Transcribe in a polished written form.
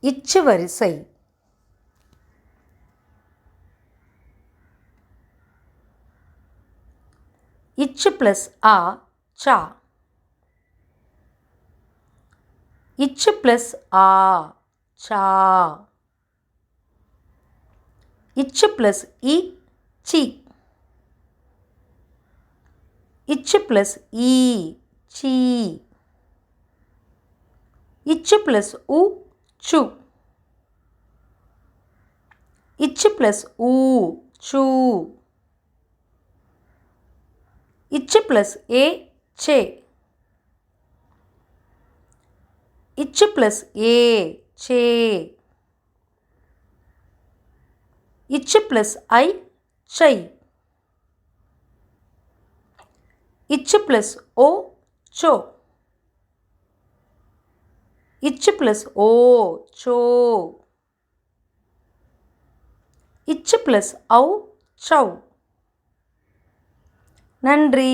இச்சு வரிசை. இச்சு ப்ளஸ் ஆ சா. இச்சு ப்ளஸ் ஆ சா. இச்சு ப்ளஸ் இ சி. இச்சு ப்ளஸ் ஈ சீ. இச்சு ப்ளஸ் உ சு. இச்சு ப்ளஸ் ஊ சூ. இச்சு ப்ளஸ் ஏ சே. இச்சு ப்ளஸ் ஏ சே. இச்சு ப்ளஸ் ஐ சை. இச்சு ப்ளஸ் ஓ சோ. இச்சு ப்ளஸ் ஓ சோ. இச்சு ப்ளஸ் ஔ சௌ. நன்றி.